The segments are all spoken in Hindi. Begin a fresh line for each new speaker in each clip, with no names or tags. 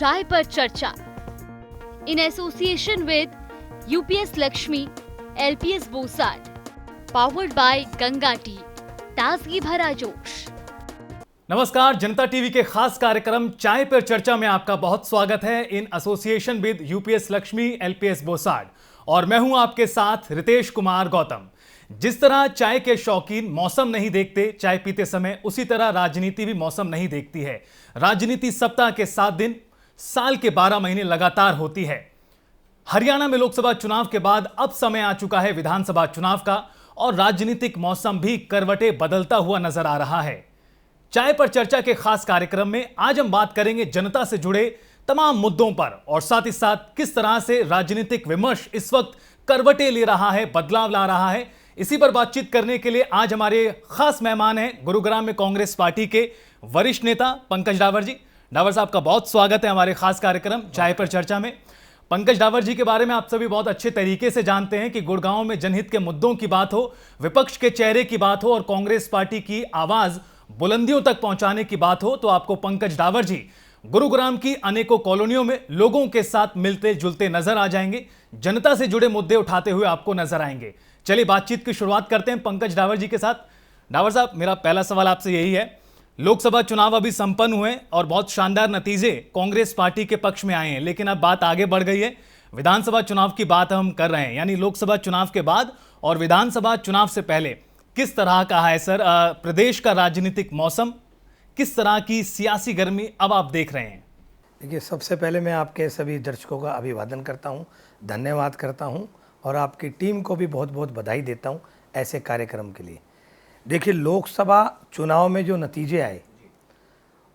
चाय पर चर्चा in association with UPS Lakshmi, LPS Bosad, powered by Ganga tea, ताजगी भरा जोश।
नमस्कार, जनता टीवी के खास कार्यक्रम चाय पर चर्चा में आपका बहुत स्वागत है in association with UPS Lakshmi, LPS Bosad और मैं हूं आपके साथ रितेश कुमार गौतम। जिस तरह चाय के शौकीन मौसम नहीं देखते चाय पीते समय, उसी तरह राजनीति भी मौसम नहीं देखती है। राजनीति सप्ताह के 7 दिन, साल के 12 महीने लगातार होती है। हरियाणा में लोकसभा चुनाव के बाद अब समय आ चुका है विधानसभा चुनाव का और राजनीतिक मौसम भी करवटें बदलता हुआ नजर आ रहा है। चाय पर चर्चा के खास कार्यक्रम में आज हम बात करेंगे जनता से जुड़े तमाम मुद्दों पर और साथ ही साथ किस तरह से राजनीतिक विमर्श इस वक्त करवटें ले रहा है, बदलाव ला रहा है। इसी पर बातचीत करने के लिए आज हमारे खास मेहमान हैं गुरुग्राम में कांग्रेस पार्टी के वरिष्ठ नेता पंकज डावर जी। डावर साहब का बहुत स्वागत है हमारे खास कार्यक्रम चाय पर चर्चा में। पंकज डावर जी के बारे में आप सभी बहुत अच्छे तरीके से जानते हैं कि गुड़गांव में जनहित के मुद्दों की बात हो, विपक्ष के चेहरे की बात हो और कांग्रेस पार्टी की आवाज बुलंदियों तक पहुंचाने की बात हो तो आपको पंकज डावर जी गुरुग्राम की अनेकों कॉलोनियों में लोगों के साथ मिलते जुलते नजर आ जाएंगे, जनता से जुड़े मुद्दे उठाते हुए आपको नजर आएंगे। चलिए बातचीत की शुरुआत करते हैं पंकज डावर जी के साथ। डावर साहब, मेरा पहला सवाल आपसे यही है, लोकसभा चुनाव अभी संपन्न हुए और बहुत शानदार नतीजे कांग्रेस पार्टी के पक्ष में आए हैं, लेकिन अब बात आगे बढ़ गई है। विधानसभा चुनाव की बात हम कर रहे हैं, यानी लोकसभा चुनाव के बाद और विधानसभा चुनाव से पहले किस तरह का है सर प्रदेश का राजनीतिक मौसम, किस तरह की सियासी गर्मी अब आप देख रहे हैं?
देखिए, सबसे पहले मैं आपके सभी दर्शकों का अभिवादन करता हूं, धन्यवाद करता हूं और आपकी टीम को भी बहुत बहुत बधाई देता हूं ऐसे कार्यक्रम के लिए। देखिए, लोकसभा चुनाव में जो नतीजे आए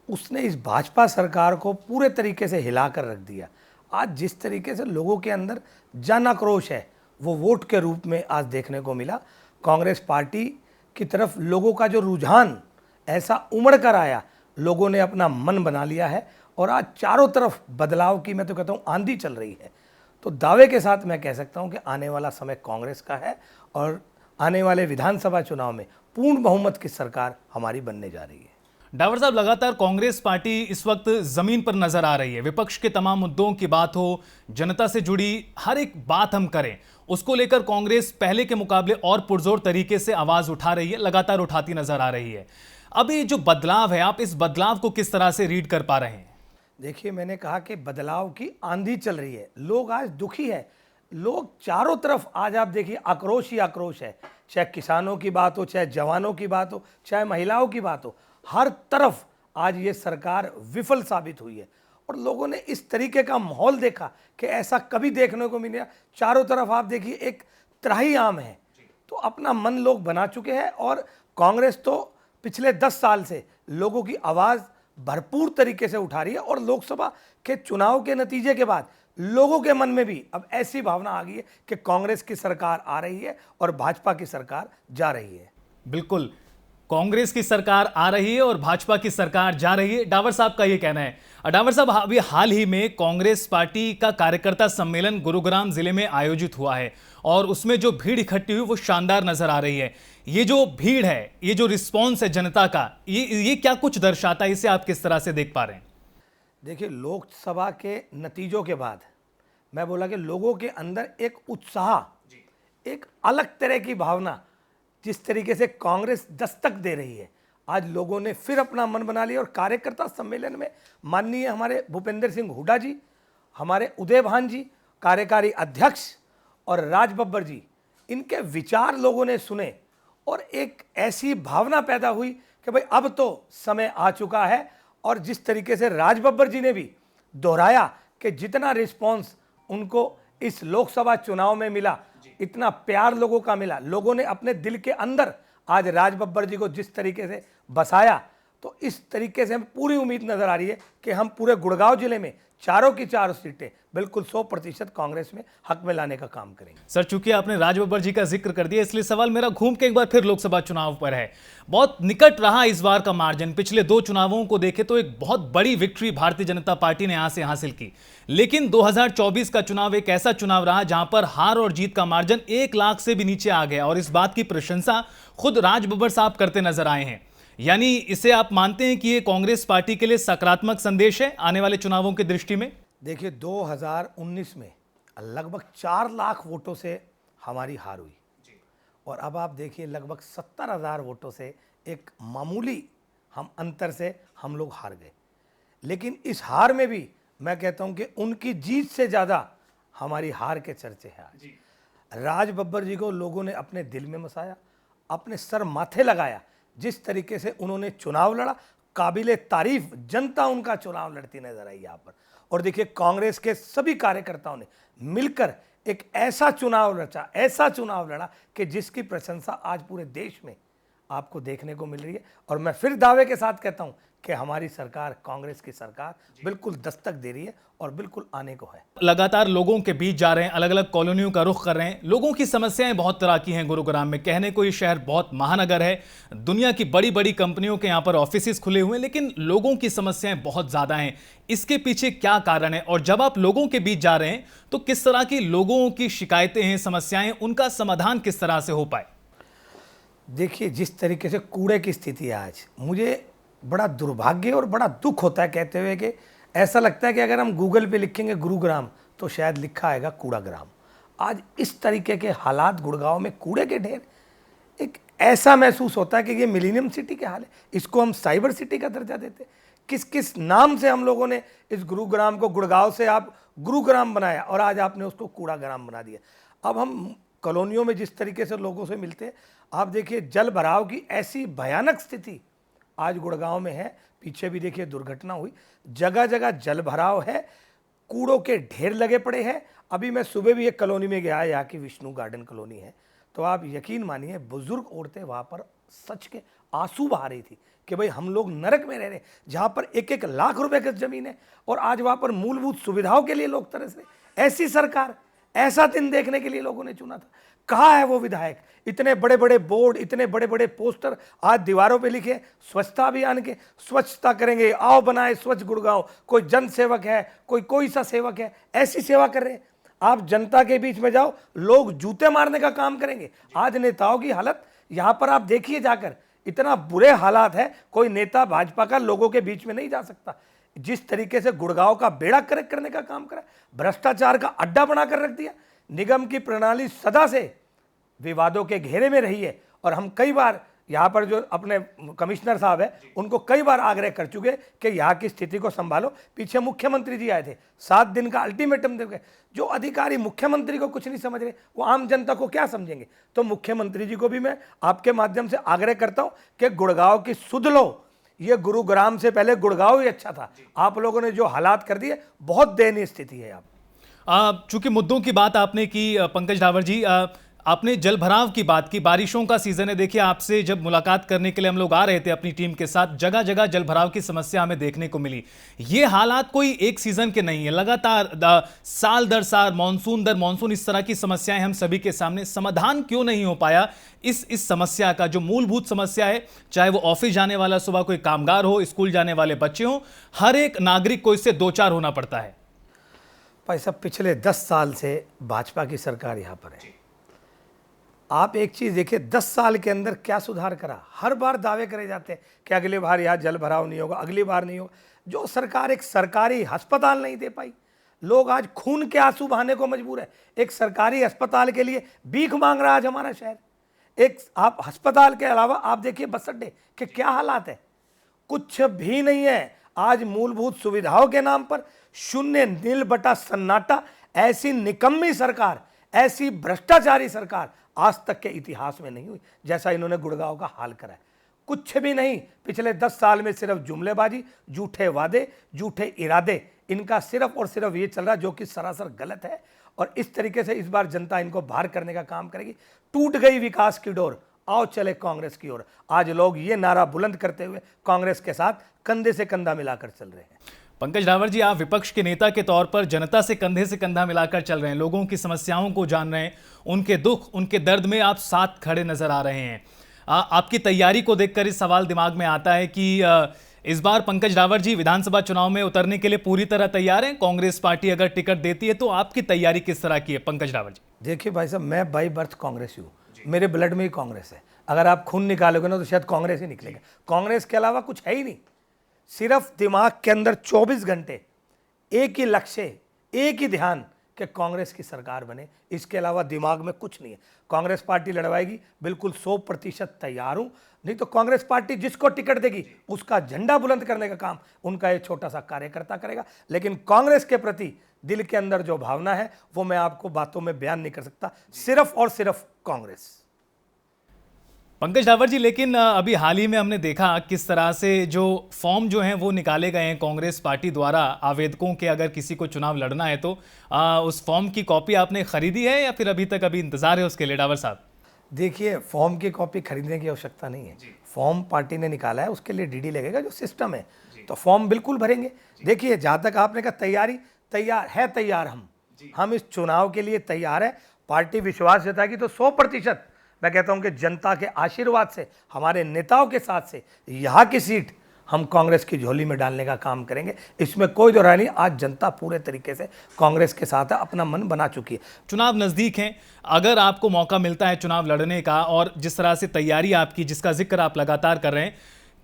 उसने इस भाजपा सरकार को पूरे तरीके से हिला कर रख दिया। आज जिस तरीके से लोगों के अंदर जन आक्रोश है वो वोट के रूप में आज देखने को मिला। कांग्रेस पार्टी की तरफ लोगों का जो रुझान ऐसा उमड़ कर आया, लोगों ने अपना मन बना लिया है और आज चारों तरफ बदलाव की मैं तो कहता हूँ आंधी चल रही है। तो दावे के साथ मैं कह सकता हूँ कि आने वाला समय कांग्रेस का है और आने वाले विधानसभा चुनाव में पूर्ण बहुमत की सरकार हमारी बनने जा रही है।
डावर साहब, लगातार कांग्रेस पार्टी इस वक्त जमीन पर नजर आ रही है। विपक्ष के तमाम मुद्दों की बात हो, जनता से जुड़ी हर एक बात हम करें, उसको लेकर कांग्रेस पहले के मुकाबले और पुरजोर तरीके से आवाज उठा रही है, लगातार उठाती नजर आ रही है। अभी जो बदलाव है, आप इस बदलाव को किस तरह से रीड कर पा रहे हैं?
देखिए, मैंने कहा कि बदलाव की आंधी चल रही है। लोग आज दुखी है, लोग चारों तरफ आज आप देखिए आक्रोश ही आक्रोश है। चाहे किसानों की बात हो, चाहे जवानों की बात हो, चाहे महिलाओं की बात हो, हर तरफ आज ये सरकार विफल साबित हुई है और लोगों ने इस तरीके का माहौल देखा कि ऐसा कभी देखने को मिला। चारों तरफ आप देखिए एक त्राही आम है, तो अपना मन लोग बना चुके हैं और कांग्रेस तो पिछले 10 साल से लोगों की आवाज़ भरपूर तरीके से उठा रही है और लोकसभा के चुनाव के नतीजे के बाद लोगों के मन में भी अब ऐसी भावना आ गई है कि कांग्रेस की सरकार आ रही है और भाजपा की सरकार जा रही है।
बिल्कुल, कांग्रेस की सरकार आ रही है और भाजपा की सरकार जा रही है, डावर साहब का ये कहना है। डावर साहब, अभी हाल ही में कांग्रेस पार्टी का कार्यकर्ता सम्मेलन गुरुग्राम जिले में आयोजित हुआ है और उसमें जो भीड़ इकट्ठी हुई वो शानदार नजर आ रही है। ये जो भीड़ है, ये जो रिस्पॉन्स है जनता का, ये क्या कुछ दर्शाता है? इसे आप किस तरह से देख पा रहे हैं?
देखिए, लोकसभा के नतीजों के बाद मैं बोला कि लोगों के अंदर एक उत्साह, एक अलग तरह की भावना, जिस तरीके से कांग्रेस दस्तक दे रही है, आज लोगों ने फिर अपना मन बना लिया। और कार्यकर्ता सम्मेलन में माननीय हमारे भूपेंद्र सिंह हुड्डा जी, हमारे उदय भान जी कार्यकारी अध्यक्ष और राज बब्बर जी, इनके विचार लोगों ने सुने और एक ऐसी भावना पैदा हुई कि भाई अब तो समय आ चुका है। और जिस तरीके से राज बब्बर जी ने भी दोहराया कि जितना रिस्पॉन्स उनको इस लोकसभा चुनाव में मिला, इतना प्यार लोगों का मिला, लोगों ने अपने दिल के अंदर आज राज बब्बर जी को जिस तरीके से बसाया, तो इस तरीके से हमें पूरी उम्मीद नजर आ रही है कि हम पूरे गुड़गांव जिले में चारों की चारों सीटें बिल्कुल 100% कांग्रेस में हक में लाने का काम करेंगे।
सर, चूंकि आपने राज बब्बर जी का जिक्र कर दिया, इसलिए सवाल मेरा घूम के एक बार फिर लोकसभा चुनाव पर है। बहुत निकट रहा इस बार का मार्जिन, पिछले 2 चुनावों को देखें तो एक बहुत बड़ी विक्ट्री भारतीय जनता पार्टी ने यहां से हासिल की। लेकिन 2024 का चुनाव एक ऐसा चुनाव रहा जहां पर हार और जीत का मार्जिन 1 लाख से भी नीचे आ गया और इस बात की प्रशंसा खुद राज बब्बर साहब करते नजर आए हैं। यानी इसे आप मानते हैं कि ये कांग्रेस पार्टी के लिए सकारात्मक संदेश है आने वाले चुनावों की दृष्टि में?
देखिए 2019 में लगभग 4 लाख वोटों से हमारी हार हुई और अब आप देखिए लगभग 70,000 वोटों से एक मामूली हम अंतर से हम लोग हार गए। लेकिन इस हार में भी मैं कहता हूं कि उनकी जीत से ज़्यादा हमारी हार के चर्चे हैं आज। राज बब्बर जी को लोगों ने अपने दिल में बसाया, अपने सर माथे लगाया। जिस तरीके से उन्होंने चुनाव लड़ा, काबिले तारीफ जनता उनका चुनाव लड़ती नजर आई यहाँ पर। और देखिए कांग्रेस के सभी कार्यकर्ताओं ने मिलकर एक ऐसा चुनाव लड़ा कि जिसकी प्रशंसा आज पूरे देश में आपको देखने को मिल रही है। और मैं फिर दावे के साथ कहता हूं कि हमारी सरकार, कांग्रेस की सरकार बिल्कुल दस्तक दे रही है और बिल्कुल आने को है।
लगातार लोगों के बीच जा रहे हैं, अलग अलग कॉलोनियों का रुख कर रहे हैं। लोगों की समस्याएं बहुत तरह की हैं गुरुग्राम में। कहने को ये शहर बहुत महानगर है, दुनिया की बड़ी बड़ी कंपनियों के यहाँ पर ऑफिसेस खुले हुए हैं, लेकिन लोगों की समस्याएं बहुत ज्यादा हैं। इसके पीछे क्या कारण है? और जब आप लोगों के बीच जा रहे हैं तो किस तरह की लोगों की शिकायतें हैं, समस्याएं, उनका समाधान किस तरह से हो पाए?
देखिए जिस तरीके से कूड़े की स्थिति है आज, मुझे बड़ा दुर्भाग्य और बड़ा दुख होता है कहते हुए कि ऐसा लगता है कि अगर हम गूगल पे लिखेंगे गुरुग्राम तो शायद लिखा आएगा कूड़ाग्राम। आज इस तरीके के हालात गुड़गांव में, कूड़े के ढेर, एक ऐसा महसूस होता है कि ये मिलीनियम सिटी के हाल है। इसको हम साइबर सिटी का दर्जा देते। किस किस नाम से हम लोगों ने इस गुरुग्राम को, गुड़गांव से आप गुरुग्राम बनाया और आज आपने उसको कूड़ाग्राम बना दिया। अब हम कॉलोनियों में जिस तरीके से लोगों से मिलते हैं, आप देखिए जल भराव की ऐसी भयानक स्थिति आज गुड़गांव में है। पीछे भी देखिए दुर्घटना हुई, जगह जगह जल भराव है, कूड़ों के ढेर लगे पड़े हैं। अभी मैं सुबह भी एक कॉलोनी में गया, यहाँ की विष्णु गार्डन कॉलोनी है, तो आप यकीन मानिए बुजुर्ग औरतें वहाँ पर सच के आंसू बहा रही थी कि भाई हम लोग नरक में रह रहे हैं, जहाँ पर 1-1 लाख रुपए की ज़मीन है और आज वहाँ पर मूलभूत सुविधाओं के लिए लोग तरस रहे। ऐसी सरकार, ऐसा दिन देखने के लिए लोगों ने चुना था। कहाँ है वो विधायक? इतने बड़े बड़े बोर्ड, इतने बड़े बड़े पोस्टर आज दीवारों पे लिखे स्वच्छता अभियान के, स्वच्छता करेंगे, आओ बनाए स्वच्छ गुड़गांव। कोई जन सेवक है, कोई सा सेवक है, ऐसी सेवा कर रहे हैं। आप जनता के बीच में जाओ, लोग जूते मारने का काम करेंगे। आज नेताओं की हालत यहाँ पर आप देखिए जाकर, इतना बुरे हालात है। कोई नेता भाजपा का लोगों के बीच में नहीं जा सकता। जिस तरीके से गुड़गांव का बेड़ा करक करने का काम करा, भ्रष्टाचार का अड्डा बनाकर रख दिया। निगम की प्रणाली सदा से विवादों के घेरे में रही है और हम कई बार यहाँ पर जो अपने कमिश्नर साहब है उनको कई बार आग्रह कर चुके कि यहाँ की स्थिति को संभालो। पीछे मुख्यमंत्री जी आए थे, 7 दिन का अल्टीमेटम दे गए। जो अधिकारी मुख्यमंत्री को कुछ नहीं समझ रहे, वो आम जनता को क्या समझेंगे? तो मुख्यमंत्री जी को भी मैं आपके माध्यम से आग्रह करता हूँ कि गुड़गांव की सुध लो। ये गुरुग्राम से पहले गुड़गांव ही अच्छा था। आप लोगों ने जो हालात कर दिए, बहुत दयनीय स्थिति है। आप
चूंकि मुद्दों की बात आपने की पंकज रावत जी, आपने जल भराव की बात की, बारिशों का सीजन है। देखिए आपसे जब मुलाकात करने के लिए हम लोग आ रहे थे अपनी टीम के साथ, जगह जगह जल भराव की समस्या हमें देखने को मिली। ये हालात कोई एक सीजन के नहीं है, लगातार साल दर साल, मानसून दर मानसून इस तरह की समस्याएं हम सभी के सामने। समाधान क्यों नहीं हो पाया इस समस्या का? जो मूलभूत समस्या है, चाहे वो ऑफिस जाने वाला सुबह कोई कामगार हो, स्कूल जाने वाले बच्चे हो, हर एक नागरिक को इससे दो चार होना पड़ता है।
भाई साहब पिछले 10 साल से भाजपा की सरकार यहाँ पर है। आप एक चीज़ देखिए, 10 साल के अंदर क्या सुधार करा। हर बार दावे करे जाते हैं कि अगली बार यहाँ जल भराव नहीं होगा, अगली बार नहीं होगा। जो सरकार एक सरकारी अस्पताल नहीं दे पाई, लोग आज खून के आंसू बहाने को मजबूर है। एक सरकारी अस्पताल के लिए भीख मांग रहा है आज हमारा शहर। एक आप अस्पताल के अलावा आप देखिए बस अड्डे के क्या हालात है, कुछ भी नहीं है। आज मूलभूत सुविधाओं के नाम पर शून्य, नील बटा सन्नाटा। ऐसी निकम्मी सरकार, ऐसी भ्रष्टाचारी सरकार आज तक के इतिहास में नहीं हुई जैसा इन्होंने गुड़गांव का हाल करा है। कुछ भी नहीं। पिछले 10 साल में सिर्फ जुमलेबाजी, झूठे वादे, झूठे इरादे, इनका सिर्फ और सिर्फ ये चल रहा जो कि सरासर गलत है। और इस तरीके से इस बार जनता इनको बाहर करने का काम करेगी। टूट गई विकास की डोर, आओ चले कांग्रेस की ओर। आज लोग ये नारा बुलंद करते हुए कांग्रेस के साथ कंधे से कंधा मिलाकर चल रहे हैं।
पंकज रावत जी, आप विपक्ष के नेता के तौर पर जनता से कंधा मिलाकर चल रहे हैं, लोगों की समस्याओं को जान रहे हैं, उनके दुख, उनके दर्द में आप साथ खड़े नजर आ रहे हैं। आपकी तैयारी को देखकर इस सवाल दिमाग में आता है कि इस बार पंकज रावत जी विधानसभा चुनाव में उतरने के लिए पूरी तरह तैयार हैं? कांग्रेस पार्टी अगर टिकट देती है तो आपकी तैयारी किस तरह की है पंकज रावत जी?
देखिए भाई साहब, मैं बाई बर्थ कांग्रेसी हूँ। मेरे ब्लड में ही कांग्रेस है। अगर आप खून निकालोगे ना तो शायद कांग्रेस ही निकलेगा। कांग्रेस के अलावा कुछ है ही नहीं। सिर्फ दिमाग के अंदर 24 घंटे एक ही लक्ष्य, एक ही ध्यान कि कांग्रेस की सरकार बने, इसके अलावा दिमाग में कुछ नहीं है। कांग्रेस पार्टी लड़वाएगी, बिल्कुल 100% तैयार हूं। नहीं तो कांग्रेस पार्टी जिसको टिकट देगी उसका झंडा बुलंद करने का काम उनका एक छोटा सा कार्यकर्ता करेगा। लेकिन कांग्रेस के प्रति दिल के अंदर जो भावना है वो मैं आपको बातों में बयान नहीं कर सकता। सिर्फ और सिर्फ कांग्रेस।
पंकज डावर जी, लेकिन अभी हाल ही में हमने देखा किस तरह से जो फॉर्म जो हैं वो निकाले गए हैं कांग्रेस पार्टी द्वारा आवेदकों के, अगर किसी को चुनाव लड़ना है तो उस फॉर्म की कॉपी आपने खरीदी है या फिर अभी तक अभी इंतजार है उसके लिए डावर साहब?
देखिए, फॉर्म की कॉपी खरीदने की आवश्यकता नहीं है। फॉर्म पार्टी ने निकाला है, उसके लिए डीडी लगेगा, जो सिस्टम है, तो फॉर्म बिल्कुल भरेंगे। देखिए, जहाँ तक आपने कहा तैयारी, तैयार हम इस चुनाव के लिए तैयार है। पार्टी विश्वास जताएगी तो 100% मैं कहता हूं कि जनता के आशीर्वाद से, हमारे नेताओं के साथ से यहाँ की सीट हम कांग्रेस की झोली में डालने का काम करेंगे। इसमें कोई दो राय नहीं। आज जनता पूरे तरीके से कांग्रेस के साथ है, अपना मन बना चुकी है।
चुनाव नजदीक हैं, अगर आपको मौका मिलता है चुनाव लड़ने का और जिस तरह से तैयारी आपकी, जिसका जिक्र आप लगातार कर रहे हैं,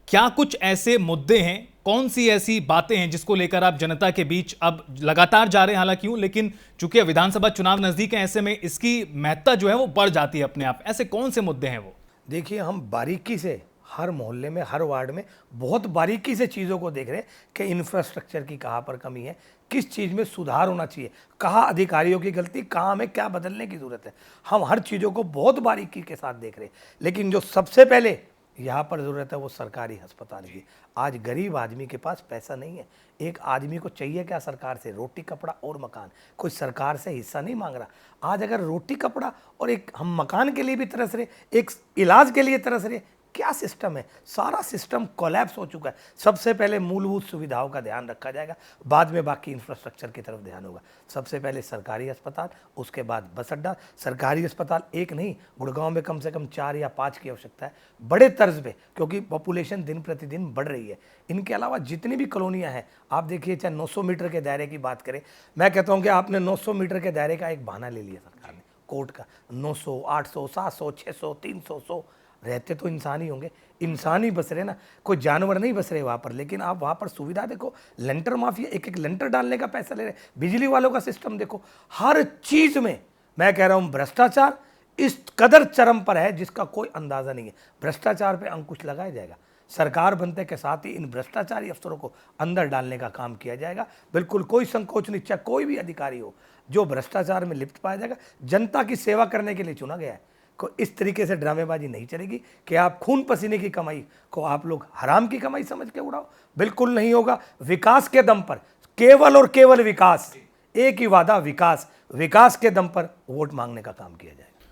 क्या कुछ ऐसे मुद्दे हैं, कौन सी ऐसी बातें हैं जिसको लेकर आप जनता के बीच अब लगातार जा रहे हैं? हालांकि लेकिन चूंकि विधानसभा चुनाव नजदीक है, ऐसे में इसकी महत्ता जो है वो बढ़ जाती है अपने आप। ऐसे कौन से मुद्दे हैं वो?
देखिए, हम बारीकी से हर मोहल्ले में, हर वार्ड में बहुत बारीकी से चीज़ों को देख रहे हैं कि इंफ्रास्ट्रक्चर की कहाँ पर कमी है, किस चीज़ में सुधार होना चाहिए, कहाँ अधिकारियों की गलती, कहाँ हमें क्या बदलने की ज़रूरत है। हम हर चीज़ों को बहुत बारीकी के साथ देख रहे हैं। लेकिन जो सबसे पहले यहाँ पर ज़रूरत है वो सरकारी अस्पताल की। आज गरीब आदमी के पास पैसा नहीं है। एक आदमी को चाहिए क्या सरकार से? रोटी, कपड़ा और मकान। कोई सरकार से हिस्सा नहीं मांग रहा। आज अगर रोटी, कपड़ा और एक हम मकान के लिए भी तरस रहे, एक इलाज के लिए तरस रहे, क्या सिस्टम है? सारा सिस्टम कोलैप्स हो चुका है। सबसे पहले मूलभूत सुविधाओं का ध्यान रखा जाएगा, बाद में बाकी इंफ्रास्ट्रक्चर की तरफ ध्यान होगा। सबसे पहले सरकारी अस्पताल, उसके बाद बस अड्डा। सरकारी अस्पताल एक नहीं, गुड़गांव में कम से कम 4 या 5 की आवश्यकता है, बड़े तर्ज पे, क्योंकि पॉपुलेशन दिन प्रतिदिन बढ़ रही है। इनके अलावा जितनी भी कॉलोनियाँ हैं, आप देखिए, चाहे 900 मीटर के दायरे की बात करें, मैं कहता हूँ कि आपने 900 मीटर के दायरे का एक बहाना ले लिया सरकार ने, कोर्ट का। 900, 800, 700, 600, 300, 100 रहते तो इंसान ही होंगे, इंसान ही बस रहे ना, कोई जानवर नहीं बस रहे वहाँ पर। लेकिन आप वहाँ पर सुविधा देखो, लेंटर माफिया एक एक लेंटर डालने का पैसा ले रहे, बिजली वालों का सिस्टम देखो, हर चीज़ में मैं कह रहा हूँ भ्रष्टाचार इस कदर चरम पर है जिसका कोई अंदाज़ा नहीं है। भ्रष्टाचार पे अंकुश लगाया जाएगा। सरकार बनने के साथ ही इन भ्रष्टाचारी अफसरों को अंदर डालने का काम किया जाएगा। बिल्कुल कोई संकोच नहीं, चाहे कोई भी अधिकारी हो जो भ्रष्टाचार में लिप्त पाया जाएगा। जनता की सेवा करने के लिए चुना गया है। को इस तरीके से ड्रामेबाजी नहीं चलेगी कि आप खून पसीने की कमाई को आप लोग हराम की कमाई समझ के उड़ाओ। बिल्कुल नहीं होगा। विकास के दम पर, केवल और केवल विकास, एक ही वादा विकास, विकास के दम पर वोट मांगने का काम किया जाएगा।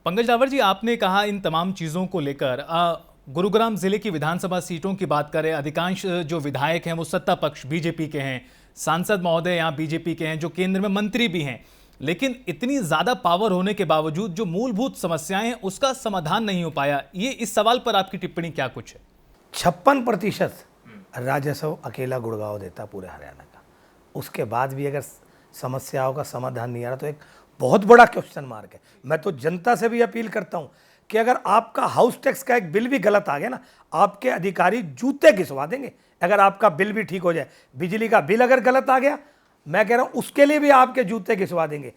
पंकज डावर जी, आपने कहा इन तमाम चीज़ों को लेकर गुरुग्राम जिले की विधानसभा सीटों की बात करें, अधिकांश जो विधायक हैं वो सत्ता पक्ष बीजेपी के हैं, सांसद महोदय यहाँ बीजेपी के हैं, जो केंद्र में मंत्री भी हैं, लेकिन इतनी ज्यादा पावर होने के बावजूद जो मूलभूत समस्याएं हैं उसका समाधान नहीं हो पाया। ये इस सवाल पर आपकी टिप्पणी क्या कुछ है?
56% राजस्व अकेला गुड़गांव देता पूरे हरियाणा का। उसके बाद भी अगर समस्याओं का समाधान नहीं आ रहा तो एक बहुत बड़ा क्वेश्चन मार्क है। मैं तो जनता से भी अपील करता हूं कि अगर आपका हाउस टैक्स का एक बिल भी गलत आ गया ना, आपके अधिकारी जूते घिसवा देंगे। अगर आपका बिल भी ठीक हो जाए, बिजली का बिल अगर गलत आ गया, मैं कह रहा हूं उसके लिए भी आपके जूते घिसवा देंगे।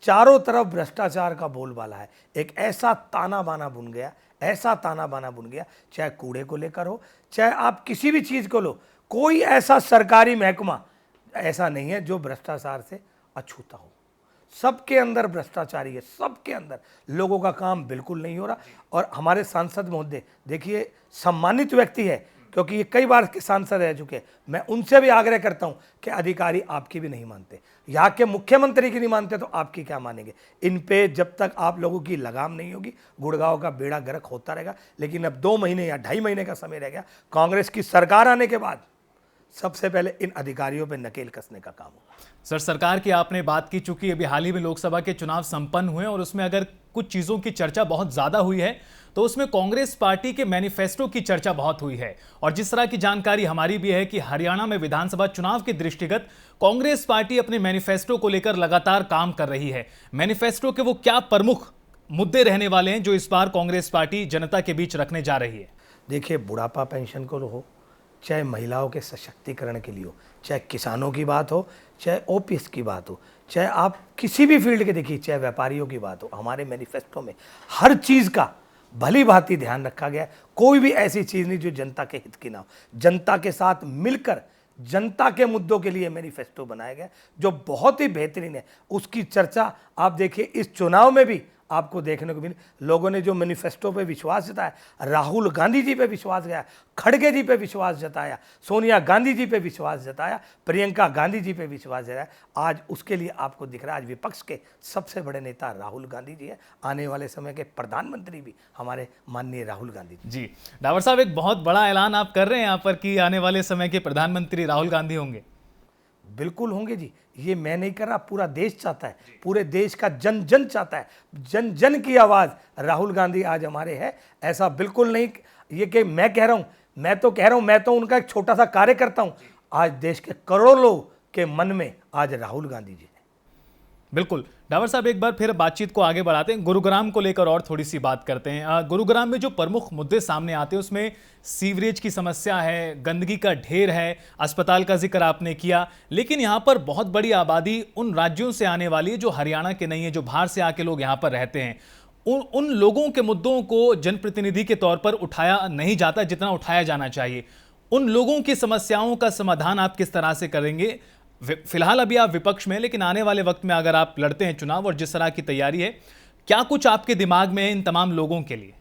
चारों तरफ भ्रष्टाचार का बोलबाला है। एक ऐसा ताना बाना बुन गया, ऐसा ताना बाना बुन गया, चाहे कूड़े को लेकर हो, चाहे आप किसी भी चीज़ को लो, कोई ऐसा सरकारी महकमा ऐसा नहीं है जो भ्रष्टाचार से अछूता हो। सबके अंदर भ्रष्टाचारी है, सबके अंदर। लोगों का काम बिल्कुल नहीं हो रहा। और हमारे सांसद महोदय देखिए सम्मानित व्यक्ति है, क्योंकि ये कई बार के सांसद रह चुके हैं। मैं उनसे भी आग्रह करता हूं कि अधिकारी आपकी भी नहीं मानते, यहाँ के मुख्यमंत्री की नहीं मानते तो आपकी क्या मानेंगे। इन पे जब तक आप लोगों की लगाम नहीं होगी, गुड़गांव का बेड़ा गर्क होता रहेगा। लेकिन अब 2 महीने या 2.5 महीने का समय रह गया। कांग्रेस की सरकार आने के बाद सबसे पहले इन अधिकारियों पर नकेल कसने का काम होगा।
सर, सरकार की आपने बात की, चूंकि अभी हाल ही में लोकसभा के चुनाव संपन्न हुए और उसमें अगर कुछ चीज़ों की चर्चा बहुत ज़्यादा हुई है तो उसमें कांग्रेस पार्टी के मैनिफेस्टो की चर्चा बहुत हुई है। और जिस तरह की जानकारी हमारी भी है कि हरियाणा में विधानसभा चुनाव के दृष्टिगत कांग्रेस पार्टी अपने मैनिफेस्टो को लेकर लगातार काम कर रही है। मैनिफेस्टो के वो क्या प्रमुख मुद्दे रहने वाले हैं जो इस बार कांग्रेस पार्टी जनता के बीच रखने जा रही है?
देखिए, बुढ़ापा पेंशन को हो, चाहे महिलाओं के सशक्तिकरण के लिए हो, चाहे किसानों की बात हो, चाहे ओपीएस की बात हो, चाहे आप किसी भी फील्ड के देखिए, चाहे व्यापारियों की बात हो, हमारे मैनिफेस्टो में हर चीज़ का भली भांति ध्यान रखा गया है। कोई भी ऐसी चीज़ नहीं जो जनता के हित की ना हो। जनता के साथ मिलकर जनता के मुद्दों के लिए मैनिफेस्टो बनाया गया जो बहुत ही बेहतरीन है। उसकी चर्चा आप देखिए इस चुनाव में भी आपको देखने को मिली। लोगों ने जो मैनिफेस्टो पे विश्वास जताया, राहुल गांधी जी पे विश्वास गया, खड़गे जी पे विश्वास जताया, सोनिया गांधी जी पे विश्वास जताया, प्रियंका गांधी जी पे विश्वास जताया, आज उसके लिए आपको दिख रहा है आज विपक्ष के सबसे बड़े नेता राहुल गांधी जी है। आने वाले समय के प्रधानमंत्री भी हमारे माननीय राहुल गांधी
जी। डावर साहब, एक बहुत बड़ा ऐलान आप कर रहे हैं यहाँ पर कि आने वाले समय के प्रधानमंत्री राहुल गांधी होंगे।
बिल्कुल होंगे जी। ये मैं नहीं कर रहा, पूरा देश चाहता है, पूरे देश का जन जन चाहता है। जन जन की आवाज़ राहुल गांधी आज हमारे है। ऐसा बिल्कुल नहीं ये कि मैं कह रहा हूँ, मैं तो उनका एक छोटा सा कार्य करता हूँ। आज देश के करोड़ों लोग के मन में आज राहुल गांधी जी है।
बिल्कुल। डावर साहब, एक बार फिर बातचीत को आगे बढ़ाते हैं, गुरुग्राम को लेकर और थोड़ी सी बात करते हैं। गुरुग्राम में जो प्रमुख मुद्दे सामने आते हैं उसमें सीवरेज की समस्या है, गंदगी का ढेर है, अस्पताल का जिक्र आपने किया, लेकिन यहाँ पर बहुत बड़ी आबादी उन राज्यों से आने वाली है जो हरियाणा के नहीं है, जो बाहर से आके लोग यहाँ पर रहते हैं। उन लोगों के मुद्दों को जनप्रतिनिधि के तौर पर उठाया नहीं जाता जितना उठाया जाना चाहिए। उन लोगों की समस्याओं का समाधान आप किस तरह से करेंगे? फिलहाल अभी आप विपक्ष में, लेकिन आने वाले वक्त में अगर आप लड़ते हैं चुनाव और जिस तरह की तैयारी है, क्या कुछ आपके दिमाग में है इन तमाम लोगों के लिए?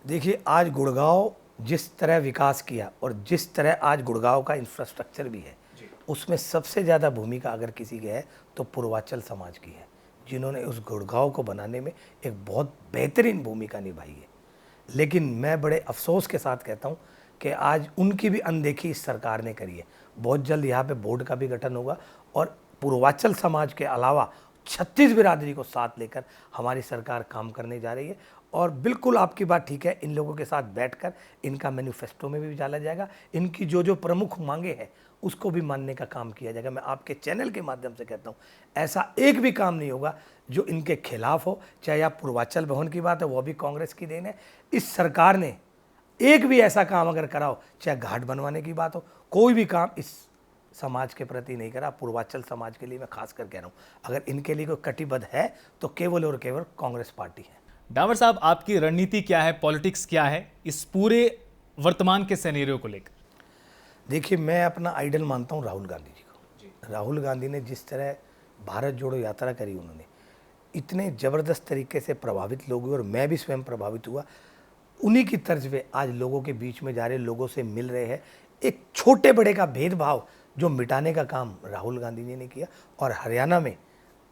देखिए, आज गुड़गांव जिस तरह विकास किया और जिस तरह आज गुड़गांव का इंफ्रास्ट्रक्चर भी है, उसमें सबसे ज़्यादा भूमिका अगर किसी की है तो पूर्वांचल समाज की है, जिन्होंने उस गुड़गांव को बनाने में एक बहुत बेहतरीन भूमिका निभाई है। लेकिन मैं बड़े अफसोस के साथ कहता हूँ कि आज उनकी भी अनदेखी इस सरकार ने करी है। बहुत जल्द यहाँ पे बोर्ड का भी गठन होगा और पूर्वांचल समाज के अलावा 36 बिरादरी को साथ लेकर हमारी सरकार काम करने जा रही है। और बिल्कुल आपकी बात ठीक है, इन लोगों के साथ बैठकर इनका मैनिफेस्टो में भी डाला जाएगा, इनकी जो जो प्रमुख मांगे हैं उसको भी मानने का काम किया जाएगा। मैं आपके चैनल के माध्यम से कहता हूँ, ऐसा एक भी काम नहीं होगा जो इनके खिलाफ हो। चाहे आप पूर्वांचल भवन की बात है, वो भी कांग्रेस की देन है। इस सरकार ने एक भी ऐसा काम अगर करा हो, चाहे घाट बनवाने की बात हो, कोई भी काम इस समाज के प्रति नहीं करा। पूर्वांचल समाज के लिए मैं खास कर कह रहा हूँ, अगर इनके लिए कोई कटिबद्ध है तो केवल और केवल कांग्रेस पार्टी है।
डावर साहब, आपकी रणनीति क्या है, पॉलिटिक्स क्या है इस पूरे वर्तमान के सिनेरियो को लेकर?
देखिए, मैं अपना आइडल मानता हूँ राहुल गांधी जी को। राहुल गांधी ने जिस तरह भारत जोड़ो यात्रा करी, उन्होंने इतने ज़बरदस्त तरीके से प्रभावित लोग हुए और मैं भी स्वयं प्रभावित हुआ। उन्हीं की तर्ज पे आज लोगों के बीच में जा रहे, लोगों से मिल रहे हैं। एक छोटे बड़े का भेदभाव जो मिटाने का काम राहुल गांधी जी ने किया और हरियाणा में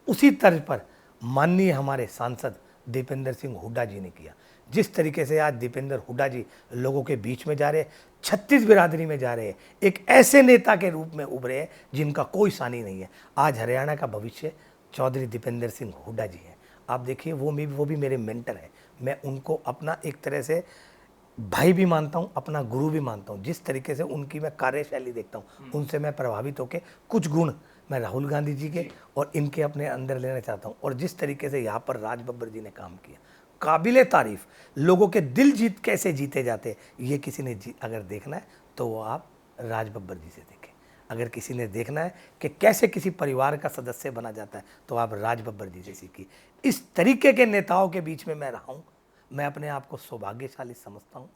उसी तर्ज पर माननीय हमारे सांसद दीपेंद्र सिंह हुड्डा जी ने किया। जिस तरीके से आज दीपेंद्र हुड्डा जी लोगों के बीच में जा रहे हैं, 36 बिरादरी में जा रहे हैं, एक ऐसे नेता के रूप में उभरे हैं जिनका कोई सानी नहीं है। आज हरियाणा का भविष्य चौधरी दीपेंद्र सिंह हुड्डा जी हैं। आप देखिए, वो भी मेरे मेंटर हैं। मैं उनको अपना एक तरह से भाई भी मानता हूँ, अपना गुरु भी मानता हूँ। जिस तरीके से उनकी मैं कार्यशैली देखता हूँ, उनसे मैं प्रभावित होकर कुछ गुण मैं राहुल गांधी जी के और इनके अपने अंदर लेना चाहता हूँ। और जिस तरीके से यहाँ पर राज बब्बर जी ने काम किया, काबिले तारीफ। लोगों के दिल जीत कैसे जीते जाते, ये किसी ने अगर देखना है तो वो आप राज बब्बर जी से देखें। अगर किसी ने देखना है कि कैसे किसी परिवार का सदस्य बना जाता है तो आप राज बब्बर जी से सीखिए। इस तरीके के नेताओं के बीच में मैं रहा हूँ, मैं अपने आप को सौभाग्यशाली समझता हूँ।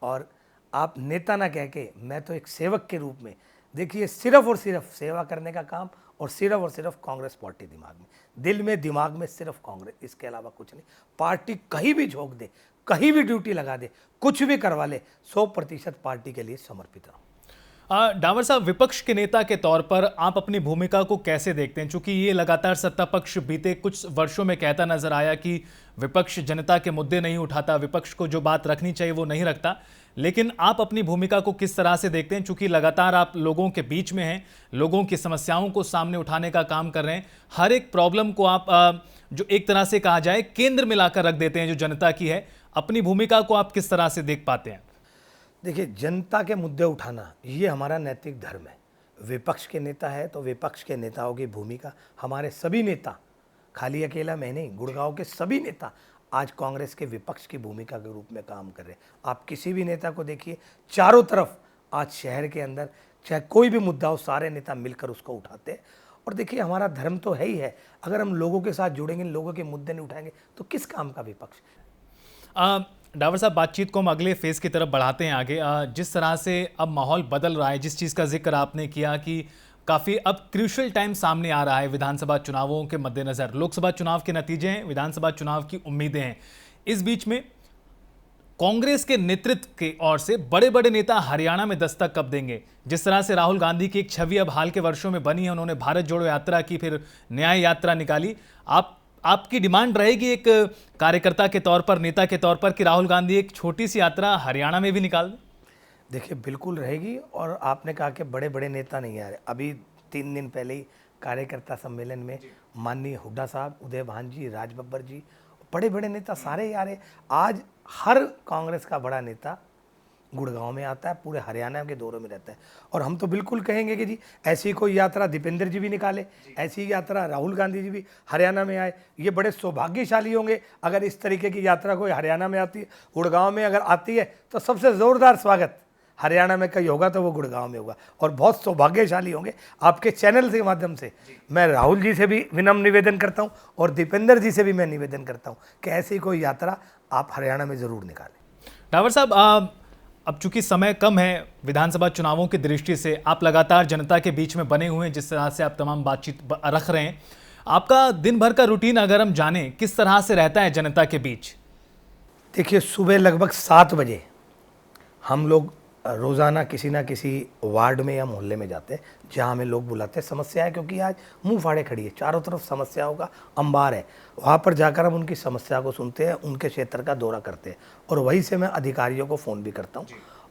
और आप नेता ना कह के, मैं तो एक सेवक के रूप में, देखिए, सिर्फ और सिर्फ सेवा करने का काम और सिर्फ कांग्रेस पार्टी दिमाग में, दिल में, दिमाग में सिर्फ कांग्रेस, इसके अलावा कुछ नहीं। पार्टी कहीं भी झोंक दे, कहीं भी ड्यूटी लगा दे, कुछ भी करवा ले, 100% पार्टी के लिए समर्पित रहूँ।
डावर साहब, विपक्ष के नेता के तौर पर आप अपनी भूमिका को कैसे देखते हैं? चूंकि ये लगातार सत्ता पक्ष बीते कुछ वर्षों में कहता नजर आया कि विपक्ष जनता के मुद्दे नहीं उठाता, विपक्ष को जो बात रखनी चाहिए वो नहीं रखता, लेकिन आप अपनी भूमिका को किस तरह से देखते हैं? चूंकि लगातार आप लोगों के बीच में हैं, लोगों की समस्याओं को सामने उठाने का काम कर रहे हैं, हर एक प्रॉब्लम को आप जो एक तरह से कहा जाए केंद्र में लाकर रख देते हैं जो जनता की है, अपनी भूमिका को आप किस तरह से देख पाते हैं?
देखिए, जनता के मुद्दे उठाना ये हमारा नैतिक धर्म है। विपक्ष के नेता है तो विपक्ष के नेताओं की भूमिका, हमारे सभी नेता, खाली अकेला मैं नहीं, गुड़गांव के सभी नेता आज कांग्रेस के विपक्ष की भूमिका के रूप में काम कर रहे हैं। आप किसी भी नेता को देखिए, चारों तरफ आज शहर के अंदर चाहे कोई भी मुद्दा हो, सारे नेता मिलकर उसको उठाते हैं। और देखिए, हमारा धर्म तो है ही है, अगर हम लोगों के साथ जुड़ेंगे, लोगों के मुद्दे नहीं उठाएंगे तो किस काम का विपक्ष।
डावर साहब, बातचीत को हम अगले फेज की तरफ बढ़ाते हैं आगे। जिस तरह से अब माहौल बदल रहा है, जिस चीज़ का जिक्र आपने किया कि काफ़ी अब क्रूशियल टाइम सामने आ रहा है विधानसभा चुनावों के मद्देनज़र, लोकसभा चुनाव के नतीजे हैं, विधानसभा चुनाव की उम्मीदें हैं। इस बीच में कांग्रेस के नेतृत्व की ओर से बड़े बड़े नेता हरियाणा में दस्तक कब देंगे? जिस तरह से राहुल गांधी की एक छवि अब हाल के वर्षों में बनी है, उन्होंने भारत जोड़ो यात्रा की, फिर न्याय यात्रा निकाली। आपकी डिमांड रहेगी एक कार्यकर्ता के तौर पर, नेता के तौर पर, कि राहुल गांधी एक छोटी सी यात्रा हरियाणा में भी निकाल दें?
देखिए, बिल्कुल रहेगी। और आपने कहा कि बड़े बड़े नेता नहीं आ रहे, अभी 3 दिन पहले ही कार्यकर्ता सम्मेलन में माननीय हुड्डा साहब, उदय भान जी, राज बब्बर जी, बड़े बड़े नेता सारे ही आ रहे। आज हर कांग्रेस का बड़ा नेता गुड़गांव में आता है, पूरे हरियाणा के दौरे में रहता है। और हम तो बिल्कुल कहेंगे कि जी ऐसी कोई यात्रा दीपेंद्र जी भी निकाले, ऐसी यात्रा राहुल गांधी जी भी हरियाणा में आए। ये बड़े सौभाग्यशाली होंगे अगर इस तरीके की यात्रा कोई हरियाणा में आती है, गुड़गांव में अगर आती है तो सबसे ज़ोरदार स्वागत हरियाणा में कहीं होगा तो वो गुड़गांव में होगा। और बहुत सौभाग्यशाली होंगे। आपके चैनल के माध्यम से मैं राहुल जी से भी विनम्र निवेदन करता हूँ और दीपेंद्र जी से भी मैं निवेदन करता हूँ कि ऐसी कोई यात्रा आप हरियाणा में ज़रूर निकालें।
डावर साहब, अब चूंकि समय कम है विधानसभा चुनावों की दृष्टि से, आप लगातार जनता के बीच में बने हुए हैं, जिस तरह से आप तमाम बातचीत रख रहे हैं, आपका दिन भर का रूटीन अगर हम जानें, किस तरह से रहता है जनता के बीच?
देखिए, सुबह लगभग 7 बजे हम लोग रोज़ाना किसी ना किसी वार्ड में या मोहल्ले में जाते हैं जहाँ हमें लोग बुलाते हैं। समस्या है, क्योंकि आज मुंह फाड़े खड़ी है, चारों तरफ समस्याओं का अंबार है। वहाँ पर जाकर हम उनकी समस्या को सुनते हैं, उनके क्षेत्र का दौरा करते हैं और वहीं से मैं अधिकारियों को फ़ोन भी करता हूँ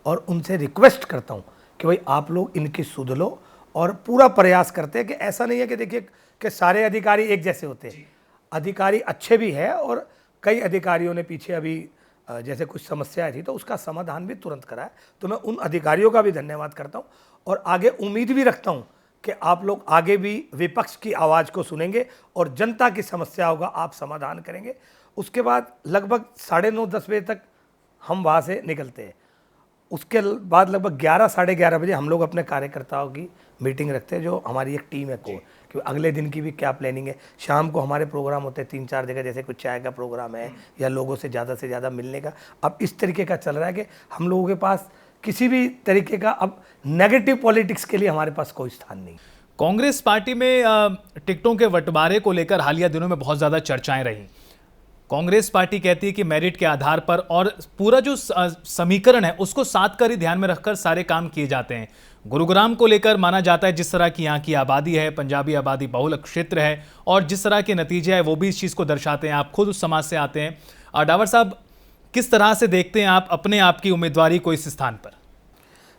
और उनसे रिक्वेस्ट करता हूँ कि भाई आप लोग इनकी सुध लो। और पूरा प्रयास करते हैं कि ऐसा नहीं है कि देखिए कि सारे अधिकारी एक जैसे होते हैं, अधिकारी अच्छे भी हैं और कई अधिकारियों ने पीछे अभी जैसे कुछ समस्या थी तो उसका समाधान भी तुरंत कराया। तो मैं उन अधिकारियों का भी धन्यवाद करता हूं और आगे उम्मीद भी रखता हूं कि आप लोग आगे भी विपक्ष की आवाज़ को सुनेंगे और जनता की समस्याओं का आप समाधान करेंगे। उसके बाद लगभग 9:30-10 बजे तक हम वहाँ से निकलते हैं। उसके बाद लगभग 11 साढ़े 11 बजे हम लोग अपने कार्यकर्ताओं की मीटिंग रखते हैं, जो हमारी एक टीम है कोर, कि अगले दिन की भी क्या प्लानिंग है। शाम को हमारे प्रोग्राम होते हैं 3-4 जगह, जैसे कुछ चाय का प्रोग्राम है या लोगों से ज़्यादा मिलने का। अब इस तरीके का चल रहा है कि हम लोगों के पास किसी भी तरीके का अब नेगेटिव पॉलिटिक्स के लिए हमारे पास कोई स्थान नहीं।
कांग्रेस पार्टी में टिकटों के बंटवारे को लेकर हालिया दिनों में बहुत ज़्यादा चर्चाएं रही। कांग्रेस पार्टी कहती है कि मेरिट के आधार पर और पूरा जो समीकरण है उसको साथ कर ही ध्यान में रखकर सारे काम किए जाते हैं। गुरुग्राम को लेकर माना जाता है, जिस तरह की यहाँ की आबादी है, पंजाबी आबादी बहुल क्षेत्र है, और जिस तरह के नतीजे हैं वो भी इस चीज़ को दर्शाते हैं। आप खुद उस समाज से आते हैं। और डावर साहब, किस तरह से देखते हैं आप अपने आप की उम्मीदवारी को इस स्थान पर?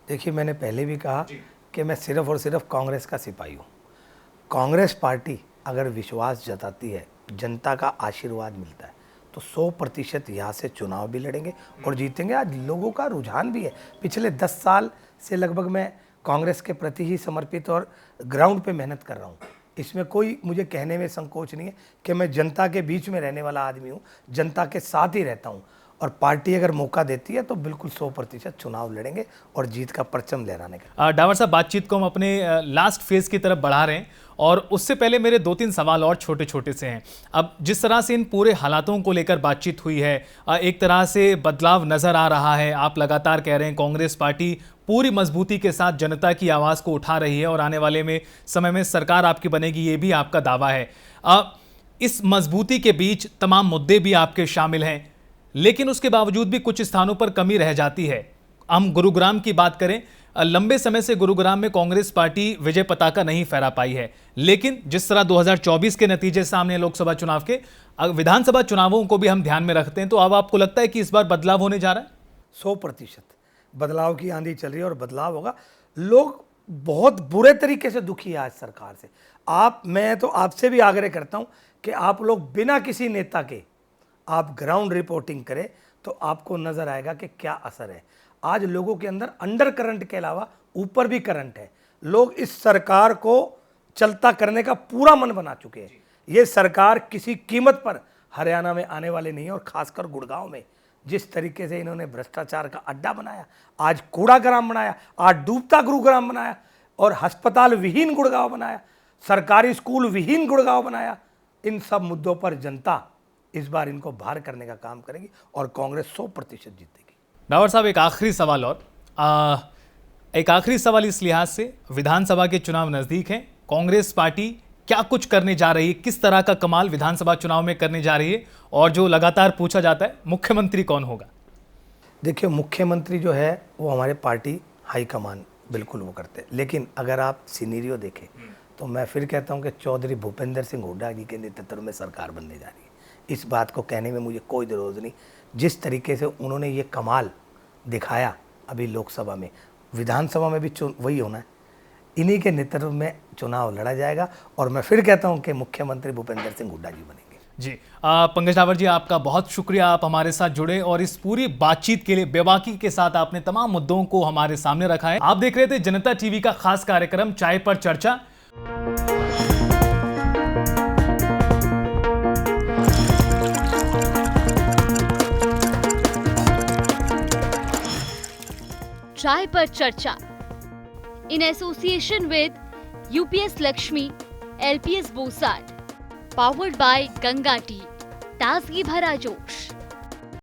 देखिए, मैंने पहले भी कहा कि मैं सिर्फ और सिर्फ कांग्रेस का सिपाही हूँ। कांग्रेस पार्टी अगर विश्वास जताती है, जनता का आशीर्वाद मिलता है, तो 100% यहाँ से चुनाव भी लड़ेंगे और जीतेंगे। आज लोगों का रुझान भी है। पिछले 10 साल से लगभग मैं कांग्रेस के प्रति ही समर्पित और ग्राउंड पे मेहनत कर रहा हूँ। इसमें कोई मुझे कहने में संकोच नहीं है कि मैं जनता के बीच में रहने वाला आदमी हूँ, जनता के साथ ही रहता हूँ। और पार्टी अगर मौका देती है तो बिल्कुल 100% चुनाव लड़ेंगे और जीत का परचम लहराने का।
डावर साहब, बातचीत को हम अपने लास्ट फेज की तरफ बढ़ा रहे हैं और उससे पहले मेरे 2-3 सवाल और छोटे छोटे से हैं। अब जिस तरह से इन पूरे हालातों को लेकर बातचीत हुई है, एक तरह से बदलाव नज़र आ रहा है। आप लगातार कह रहे हैं कांग्रेस पार्टी पूरी मजबूती के साथ जनता की आवाज़ को उठा रही है और आने वाले में समय में सरकार आपकी बनेगी, ये भी आपका दावा है। इस मजबूती के बीच तमाम मुद्दे भी आपके शामिल हैं, लेकिन उसके बावजूद भी कुछ स्थानों पर कमी रह जाती है। हम गुरुग्राम की बात करें, लंबे समय से गुरुग्राम में कांग्रेस पार्टी विजय पताका नहीं फहरा पाई है, लेकिन जिस तरह 2024 के नतीजे सामने लोकसभा चुनाव के, विधानसभा चुनावों को भी हम ध्यान में रखते हैं, तो अब आपको लगता है कि इस बार बदलाव होने जा रहा है?
100% बदलाव की आंधी चल रही है और बदलाव होगा। लोग बहुत बुरे तरीके से दुखी है आज सरकार से। मैं तो आपसे भी आग्रह करता हूं कि आप लोग बिना किसी नेता के आप ग्राउंड रिपोर्टिंग करें तो आपको नजर आएगा कि क्या असर है। आज लोगों के अंदर अंडर करंट के अलावा ऊपर भी करंट है। लोग इस सरकार को चलता करने का पूरा मन बना चुके हैं। ये सरकार किसी कीमत पर हरियाणा में आने वाले नहीं हैं। और खासकर गुड़गांव में जिस तरीके से इन्होंने भ्रष्टाचार का अड्डा बनाया, आज कूड़ाग्राम बनाया, आज डूबता गुरुग्राम बनाया, और अस्पताल विहीन गुड़गांव बनाया, सरकारी स्कूल विहीन गुड़गांव बनाया, इन सब मुद्दों पर जनता इस बार इनको बाहर करने का काम करेगी और कांग्रेस 100% जीतेगी।
डावर साहब, एक आखिरी सवाल और एक आखिरी सवाल इस लिहाज से, विधानसभा के चुनाव नजदीक हैं, कांग्रेस पार्टी क्या कुछ करने जा रही है, किस तरह का कमाल विधानसभा चुनाव में करने जा रही है, और जो लगातार पूछा जाता है मुख्यमंत्री कौन होगा?
देखिए, मुख्यमंत्री जो है वो हमारे पार्टी हाईकमान बिल्कुल वो करते हैं, लेकिन अगर आप सिनेरियो देखें तो मैं फिर कहता हूं कि चौधरी भूपेंद्र सिंह हुड्डा जी के नेतृत्व में सरकार बनने जा रही है। इस बात को कहने में मुझे कोई ज़रूरत नहीं। जिस तरीके से उन्होंने ये कमाल दिखाया अभी लोकसभा में, विधानसभा में भी वही होना है। इन्हीं के नेतृत्व में चुनाव लड़ा जाएगा और मैं फिर कहता हूं कि मुख्यमंत्री भूपेंद्र सिंह हुड्डा जी बनेंगे।
जी, पंकज डावर जी, आपका बहुत शुक्रिया, आप हमारे साथ जुड़े और इस पूरी बातचीत के लिए बेबाकी के साथ आपने तमाम मुद्दों को हमारे सामने रखा है। आप देख रहे थे जनता टीवी का खास कार्यक्रम चाय पर चर्चा।
चाय पर चर्चा in association with UPS Lakshmi, LPS Bosad, powered by Ganga tea, ताजगी भरा जोश।